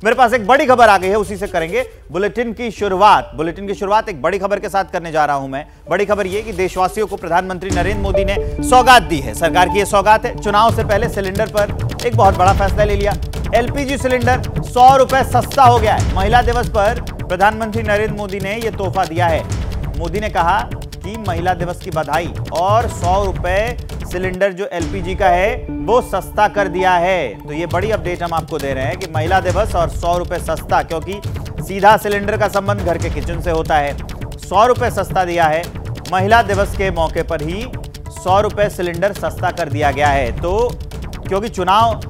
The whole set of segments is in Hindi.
मेरे पास एक बड़ी खबर आ गई है, उसी से करेंगे बुलेटिन की शुरुआत। बुलेटिन की शुरुआत एक बड़ी खबर के साथ करने जा रहा हूं मैं। बड़ी खबर यह कि देशवासियों को प्रधानमंत्री नरेंद्र मोदी ने सौगात दी है। सरकार की यह सौगात है। चुनाव से पहले सिलेंडर पर एक बहुत बड़ा फैसला ले लिया। एलपीजी सिलेंडर 100 रुपए सस्ता हो गया है। महिला दिवस पर प्रधानमंत्री नरेंद्र मोदी ने यह तोहफा दिया है। मोदी ने कहा कि महिला दिवस की बधाई और 100 रुपए सिलेंडर जो एलपीजी का है वो सस्ता कर दिया है। तो ये बड़ी अपडेट हम आपको दे रहे हैं कि महिला दिवस और 100 रुपए सस्ता, क्योंकि सीधा सिलेंडर का संबंध घर के किचन से होता है। 100 रुपए सस्ता दिया है। महिला दिवस के मौके पर ही 100 रुपए सिलेंडर सस्ता कर दिया गया है। तो क्योंकि चुनाव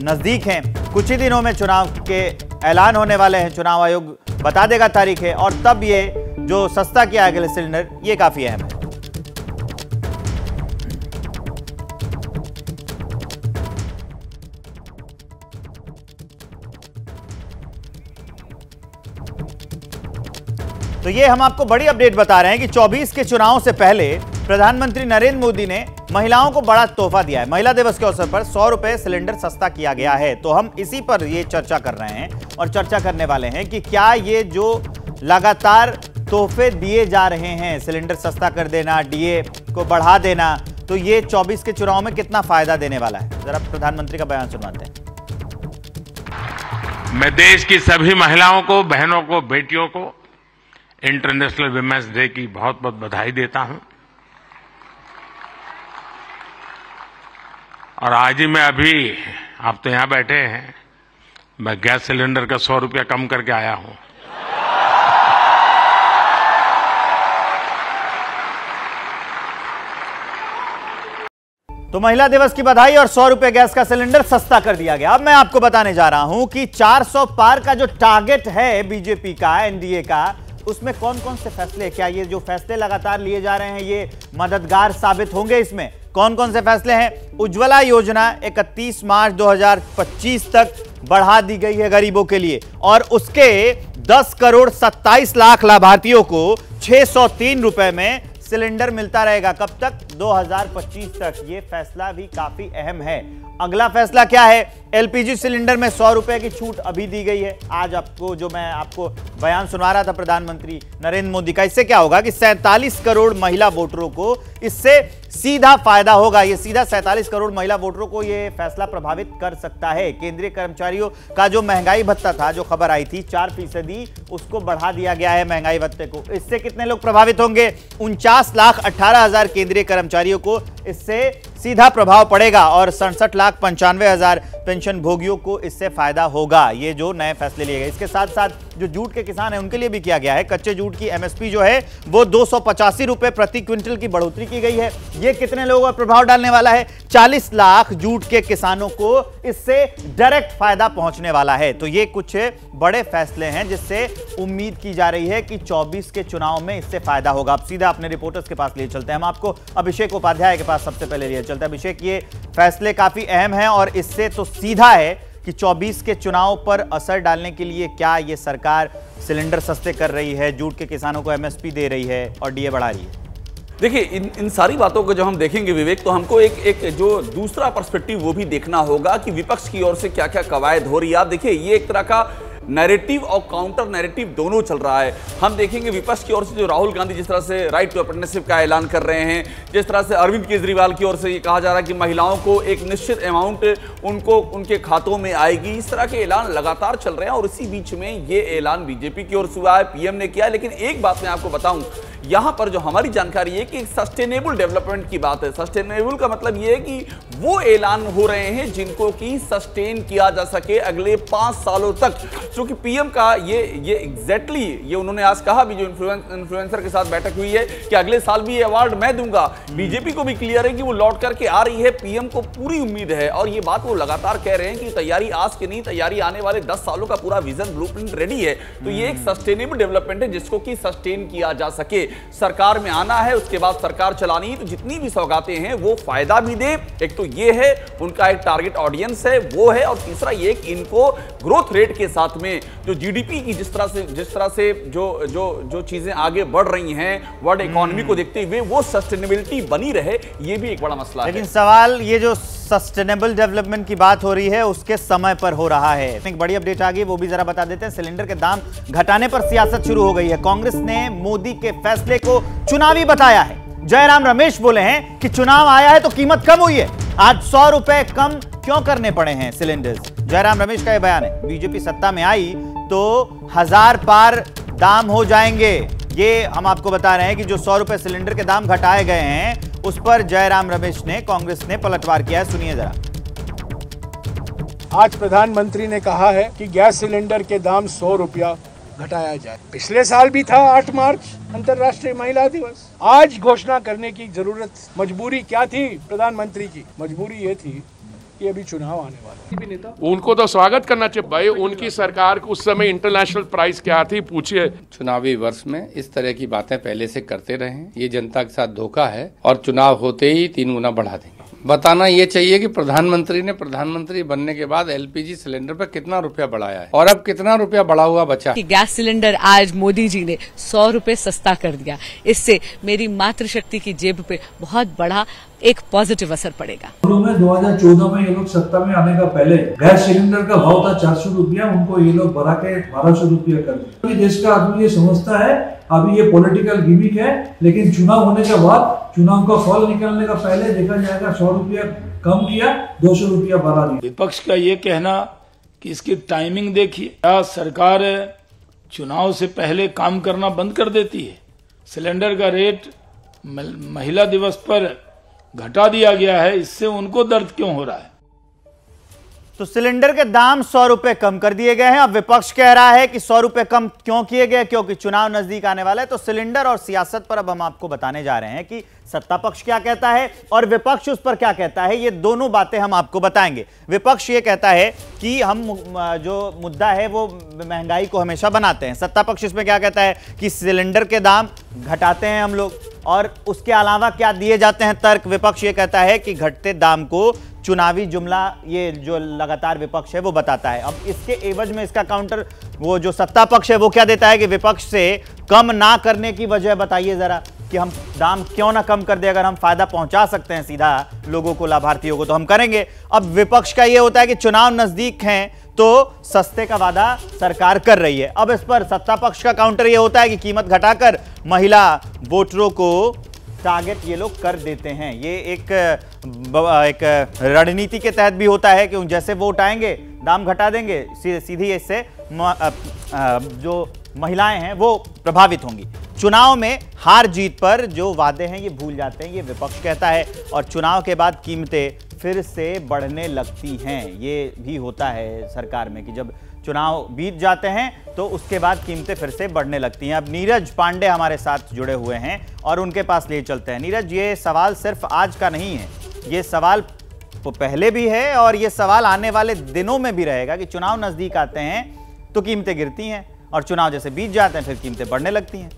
नजदीक हैं, कुछ ही दिनों में चुनाव के ऐलान होने वाले हैं, चुनाव आयोग बता देगा तारीख है, और तब ये जो सस्ता किया गया सिलेंडर ये काफी अहम है। तो ये हम आपको बड़ी अपडेट बता रहे हैं कि 24 के चुनाव से पहले प्रधानमंत्री नरेंद्र मोदी ने महिलाओं को बड़ा तोहफा दिया है। महिला दिवस के अवसर पर 100 रुपए सिलेंडर सस्ता किया गया है। तो हम इसी पर ये चर्चा कर रहे हैं और चर्चा करने वाले हैं कि क्या ये जो लगातार तोहफे दिए जा रहे हैं, सिलेंडर सस्ता कर देना, डीए को बढ़ा देना, तो ये 24 के चुनाव में कितना फायदा देने वाला है। जरा प्रधानमंत्री का बयान सुनवाते हैं। मैं देश की सभी महिलाओं को, बहनों को, बेटियों को इंटरनेशनल विमेंस डे की बहुत बहुत बधाई देता हूं। और आज ही मैं अभी, आप तो यहां बैठे हैं, मैं गैस सिलेंडर का 100 रुपया कम करके आया हूं। तो महिला दिवस की बधाई और 100 रुपए गैस का सिलेंडर सस्ता कर दिया गया। अब मैं आपको बताने जा रहा हूं कि 400 पार का जो टारगेट है बीजेपी का, एनडीए का, उसमें कौन कौन से फैसले, क्या ये जो फैसले लगातार लिए जा रहे हैं ये मददगार साबित होंगे? इसमें कौन कौन से फैसले हैं? उज्ज्वला योजना 31 मार्च 2025 तक बढ़ा दी गई है गरीबों के लिए, और उसके 10 करोड़ 27 लाख लाभार्थियों को 603 रुपए में सिलेंडर मिलता रहेगा। कब तक? 2025 तक। यह फैसला भी काफी अहम है। अगला फैसला क्या है? एलपीजी सिलेंडर में 100 रुपए की छूट अभी दी गई है। आज आपको जो मैं आपको बयान सुना रहा था प्रधानमंत्री नरेंद्र मोदी का, इससे क्या होगा कि 47 करोड़ महिला वोटरों को इससे सीधा फायदा होगा। ये सीधा 47 करोड़ महिला वोटरों को ये फैसला प्रभावित कर सकता है। केंद्रीय कर्मचारियों का जो महंगाई भत्ता था, जो खबर आई थी 4%, उसको बढ़ा दिया गया है महंगाई भत्ते को। इससे कितने लोग प्रभावित होंगे? 49,18,000 केंद्रीय कर्मचारियों को इससे सीधा प्रभाव पड़ेगा और 67,95,000 पेंशन भोगियों को इससे फायदा होगा। ये जो नए फैसले लिए गए, इसके साथ साथ जो जूट के किसान हैं उनके लिए भी किया गया है। कच्चे जूट की एमएसपी जो है वो 285 रुपए प्रति क्विंटल की बढ़ोतरी की गई है। ये कितने लोगों पर प्रभाव डालने वाला है? 40 लाख जूट के किसानों को इससे डायरेक्ट फायदा पहुंचने वाला है। तो ये कुछ बड़े फैसले हैं जिससे उम्मीद की जा रही है कि 24 के चुनाव में इससे फायदा होगा। अब सीधा अपने रिपोर्टर्स के पास लिए चलते हैं। हम आपको अभिषेक उपाध्याय के पास सबसे पहले लिए चलते हैं। अभिषेक, ये फैसले काफी अहम हैं और इससे तो सीधा है कि 24 के चुनाव पर असर डालने के लिए क्या ये सरकार सिलेंडर सस्ते कर रही है, जूट के किसानों को एमएसपी दे रही है और डीए बढ़ा रही है? देखिए, इन सारी बातों को जब हम देखेंगे विवेक, तो हमको एक जो दूसरा पर्सपेक्टिव वो भी देखना होगा कि विपक्ष की ओर से क्या क्या कवायद हो रही है। आप देखिए, ये एक तरह का नैरेटिव और काउंटर नैरेटिव दोनों चल रहा है। हम देखेंगे विपक्ष की ओर से जो राहुल गांधी जिस तरह से राइट टू अप्रेंटिसशिप का ऐलान कर रहे हैं, जिस तरह से अरविंद केजरीवाल की ओर से ये कहा जा रहा है कि महिलाओं को एक निश्चित अमाउंट उनको उनके खातों में आएगी, इस तरह के ऐलान लगातार चल रहे हैं। और इसी बीच में ये ऐलान बीजेपी की ओर से हुआ है, पीएम ने किया है। लेकिन एक बात मैं आपको बताऊं, यहां पर जो हमारी जानकारी है कि सस्टेनेबल डेवलपमेंट की बात है। सस्टेनेबल का मतलब ये है कि वो ऐलान हो रहे हैं जिनको कि सस्टेन किया जा सके अगले 5 सालों तक। क्योंकि पीएम का ये एग्जैक्टली ये उन्होंने आज कहा भी, जो इन्फ्लुएंसर के साथ बैठक हुई है, कि अगले साल भी ये अवार्ड मैं दूंगा। बीजेपी को भी क्लियर है कि वो लौट करके आ रही है, पीएम को पूरी उम्मीद है। और ये बात वो लगातार कह रहे हैं कि तैयारी आज की नहीं, तैयारी आने वाले 10 सालों का पूरा विजन ब्लूप्रिंट रेडी है। तो ये एक सस्टेनेबल डेवलपमेंट है जिसको कि सस्टेन किया जा सके। सरकार में आना है, उसके बाद सरकार चलानी, तो जितनी भी सौगातें हैं वो फायदा भी दे। एक तो ये है उनका एक टारगेट ऑडियंस है वो है, और तीसरा ये कि इनको ग्रोथ रेट के साथ में जो जीडीपी की जिस तरह से जो चीजें आगे बढ़ रही हैं वर्ल्ड इकोनॉमी को देखते हुए वो सस्टेनेबिलिटी बनी रहे, ये भी एक बड़ा मसला है। लेकिन सवाल ये जो सस्टेनेबल डेवलपमेंट की बात हो रही है उसके समय पर हो रहा है। एक बड़ी अपडेट आ गई, वो भी जरा बता देते हैं। सिलेंडर के दाम घटाने पर सियासत शुरू हो गई है। कांग्रेस ने मोदी के फैसले को चुनावी बताया है। जयराम रमेश बोले हैं कि चुनाव आया है तो कीमत कम हुई है, आज 100 रुपए कम क्यों करने पड़े हैं सिलेंडर्स। जयराम रमेश का यह बयान है। बीजेपी सत्ता में आई तो 1000 पार दाम हो जाएंगे, ये हम आपको बता रहे हैं कि जो 100 रुपए सिलेंडर के दाम घटाए गए हैं उस पर जयराम रमेश ने, कांग्रेस ने पलटवार किया है। सुनिए जरा। आज प्रधानमंत्री ने कहा है कि गैस सिलेंडर के दाम 100 रुपया घटाया जाए। पिछले साल भी था 8 मार्च अंतर्राष्ट्रीय महिला दिवस। आज घोषणा करने की जरूरत, मजबूरी क्या थी प्रधानमंत्री की? मजबूरी ये थी कि अभी चुनाव आने वाला है। उनको तो स्वागत करना चाहिए भाई, उनकी सरकार उस समय इंटरनेशनल प्राइस क्या थी पूछिए। चुनावी वर्ष में इस तरह की बातें पहले से करते रहे, ये जनता के साथ धोखा है और चुनाव होते ही 3 गुना बढ़ा देंगे। बताना ये चाहिए कि प्रधानमंत्री ने प्रधानमंत्री बनने के बाद एलपीजी सिलेंडर पर कितना रुपया बढ़ाया है और अब कितना रुपया बढ़ा हुआ बचा। कि गैस सिलेंडर आज मोदी जी ने 100 रुपए सस्ता कर दिया, इससे मेरी मातृशक्ति की जेब पे बहुत बड़ा एक पॉजिटिव असर पड़ेगा। 2014 में ये लोग सत्ता में आने का पहले गैस सिलेंडर का भाव था 400 रुपया, उनको ये लोग बढ़ा के 1200 रुपया कर दिया। देश का आदमी ये समझता है अभी ये पॉलिटिकल गिमिक है, लेकिन चुनाव होने के बाद, चुनाव का फल निकलने का पहले देखा जाएगा 100 रुपया कम किया, 200 रुपया बढ़ा दिया। विपक्ष का ये कहना कि इसकी टाइमिंग देखिए, क्या सरकार चुनाव से पहले काम करना बंद कर देती है। सिलेंडर का रेट महिला दिवस पर घटा दिया गया है, इससे उनको दर्द क्यों हो रहा है। तो सिलेंडर के दाम 100 रुपए कम कर दिए गए हैं। अब विपक्ष कह रहा है कि 100 रुपए कम क्यों किए गए, क्योंकि चुनाव नजदीक आने वाला है। तो सिलेंडर और सियासत पर अब हम आपको बताने जा रहे हैं कि सत्ता पक्ष क्या कहता है और विपक्ष उस पर क्या कहता है। ये दोनों बातें हम आपको बताएंगे। विपक्ष ये कहता है कि हम जो मुद्दा है वो महंगाई को हमेशा बनाते हैं। सत्ता पक्ष इसमें क्या कहता है कि सिलेंडर के दाम घटाते हैं हम लोग, और उसके अलावा क्या दिए जाते हैं तर्क। विपक्ष ये कहता है कि घटते दाम को चुनावी जुमला, ये जो लगातार विपक्ष है वो बताता है। अब इसके एवज में इसका काउंटर वो जो सत्ता पक्ष है वो क्या देता है कि विपक्ष से कम ना करने की वजह बताइए जरा, कि हम दाम क्यों ना कम कर दे। अगर हम फायदा पहुंचा सकते हैं सीधा लोगों को, लाभार्थियों को, तो हम करेंगे। अब विपक्ष का ये होता है कि चुनाव नजदीक हैं तो सस्ते का वादा सरकार कर रही है। अब इस पर सत्ता पक्ष का काउंटर ये होता है कि कीमत घटाकर महिला वोटरों को टारगेट ये लोग कर देते हैं। ये एक रणनीति के तहत भी होता है कि जैसे वोट आएंगे दाम घटा देंगे, सीधी इससे जो महिलाएं हैं वो प्रभावित होंगी। चुनाव में हार जीत पर जो वादे हैं ये भूल जाते हैं, ये विपक्ष कहता है। और चुनाव के बाद कीमतें फिर से बढ़ने लगती हैं। ये भी होता है सरकार में कि जब चुनाव बीत जाते हैं तो उसके बाद कीमतें फिर से बढ़ने लगती हैं। अब नीरज पांडे हमारे साथ जुड़े हुए हैं और उनके पास ले चलते हैं। नीरज, ये सवाल सिर्फ आज का नहीं है, ये सवाल पहले भी है और ये सवाल आने वाले दिनों में भी रहेगा कि चुनाव नजदीक आते हैं तो कीमतें गिरती हैं और चुनाव जैसे बीत जाते हैं फिर कीमतें बढ़ने लगती हैं।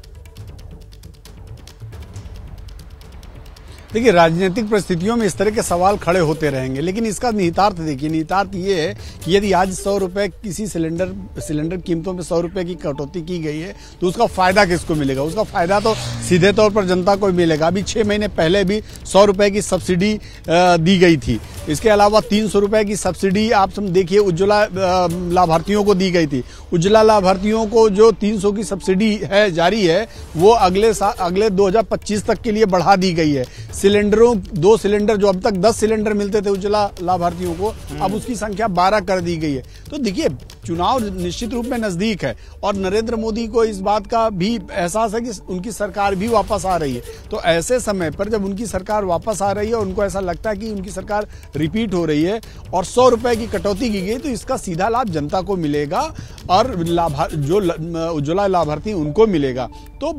देखिए, राजनीतिक परिस्थितियों में इस तरह के सवाल खड़े होते रहेंगे, लेकिन इसका निहितार्थ देखिए। निहितार्थ ये है कि यदि आज 100 रुपए किसी सिलेंडर कीमतों में 100 रुपए की कटौती की गई है तो उसका फायदा किसको मिलेगा? उसका फायदा तो सीधे तौर पर जनता को मिलेगा। अभी 6 महीने पहले भी 100 रुपए की सब्सिडी दी गई थी। इसके अलावा 300 रुपए की सब्सिडी आप देखिए उज्ज्वला लाभार्थियों को दी गई थी। उज्ज्वला लाभार्थियों को जो 300 की सब्सिडी है जारी है वो अगले 2025 तक के लिए बढ़ा दी गई है। सिलेंडरों 2 सिलेंडर जो अब तक 10 सिलेंडर मिलते थे उज्ज्वला लाभार्थियों को, अब उसकी संख्या 12 कर दी गई है। तो देखिए, चुनाव निश्चित रूप में नजदीक है और नरेंद्र मोदी को इस बात का भी एहसास है कि उनकी सरकार भी वापस आ रही है। तो ऐसे समय पर जब उनकी सरकार वापस आ रही है और उनको ऐसा लगता है कि उनकी सरकार रिपीट हो रही है और 100 रुपए की कटौती की गई, तो इसका सीधा लाभ जनता को मिलेगा और जो उज्ज्वला लाभार्थी उनको मिलेगा। तो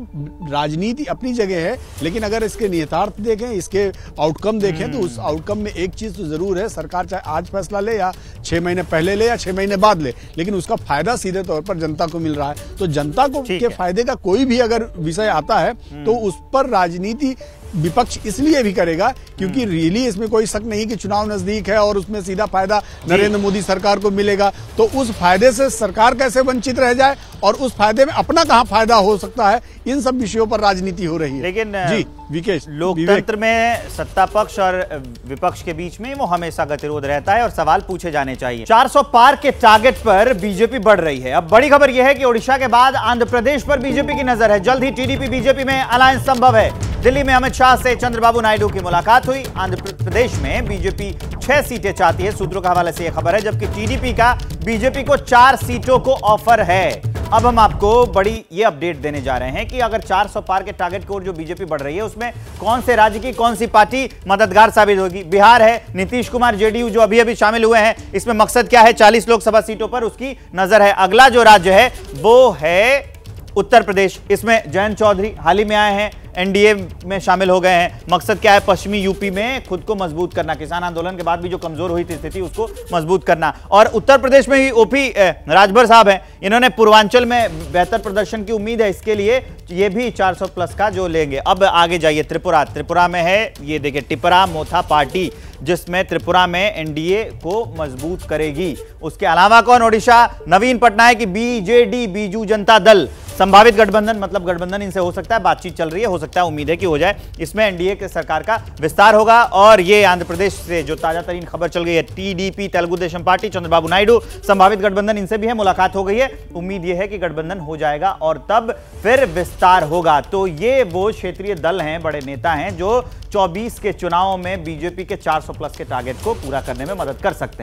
राजनीति अपनी जगह है, लेकिन अगर इसके निहितार्थ देखें, इसके आउटकम देखें, तो उस आउटकम में एक चीज तो जरूर है, सरकार चाहे आज फैसला ले या 6 महीने पहले ले या 6 महीने बाद ले, लेकिन उसका फायदा सीधे तौर पर जनता को मिल रहा है। तो जनता को के फायदे का कोई भी अगर विषय आता है तो उस पर राजनीति विपक्ष इसलिए भी करेगा क्योंकि रियली इसमें कोई शक नहीं कि चुनाव नजदीक है और उसमें सीधा फायदा नरेंद्र मोदी सरकार को मिलेगा। तो उस फायदे से सरकार कैसे वंचित रह जाए और उस फायदे में अपना कहां फायदा हो सकता है, इन सब विषयों पर राजनीति हो रही है। लेकिन जी विकेश, लोकतंत्र में सत्ता पक्ष और विपक्ष के बीच में वो हमेशा गतिरोध रहता है और सवाल पूछे जाने चाहिए। 400 पार के टारगेट पर बीजेपी बढ़ रही है। अब बड़ी खबर यह है कि ओडिशा के बाद आंध्र प्रदेश पर बीजेपी की नजर है। जल्द ही टीडीपी बीजेपी में अलायंस संभव है। दिल्ली में अमित शाह से चंद्रबाबू नायडू की मुलाकात हुई। आंध्र प्रदेश में बीजेपी 6 सीटें चाहती है, सूत्रों के हवाले से यह खबर है, जबकि टीडीपी का बीजेपी को 4 सीटों को ऑफर है। अब हम आपको बड़ी ये अपडेट देने जा रहे हैं कि अगर 400 पार के टारगेट की ओर जो बीजेपी बढ़ रही है उसमें कौन से राज्य की कौन सी पार्टी मददगार साबित होगी। बिहार है, नीतीश कुमार जेडीयू जो अभी अभी शामिल हुए हैं, इसमें मकसद क्या है, 40 लोकसभा सीटों पर उसकी नजर है। अगला जो राज्य है वो है उत्तर प्रदेश। इसमें जयंत चौधरी हाल ही में आए हैं, एनडीए में शामिल हो गए हैं। मकसद क्या है, पश्चिमी यूपी में खुद को मजबूत करना, किसान आंदोलन के बाद भी जो कमजोर हुई थी स्थिति उसको मजबूत करना। और उत्तर प्रदेश में भी ओपी राजभर साहब हैं, इन्होंने पूर्वांचल में बेहतर प्रदर्शन की उम्मीद है, इसके लिए ये भी 400 प्लस का जो लेंगे। अब आगे जाइए, त्रिपुरा में है, ये देखिए टिपरा मोथा पार्टी, जिसमें त्रिपुरा में एनडीए को मजबूत करेगी। उसके अलावा कौन, ओडिशा नवीन पटनायक की बीजेडी बीजू जनता दल संभावित गठबंधन, मतलब गठबंधन इनसे हो सकता है, बातचीत चल रही है, हो सकता है, उम्मीद है कि हो जाए। इसमें एनडीए के सरकार का विस्तार होगा। और ये आंध्र प्रदेश से जो ताजा तरीन खबर चल गई है, टीडीपी तेलुगु देशम पार्टी चंद्रबाबू नायडू संभावित गठबंधन, इनसे भी है, मुलाकात हो गई है। उम्मीद यह है कि गठबंधन हो जाएगा और तब फिर विस्तार होगा। तो ये वो क्षेत्रीय दल हैं, बड़े नेता हैं जो 24 के चुनावों में बीजेपी के 400 प्लस के टारगेट को पूरा करने में मदद कर सकते हैं।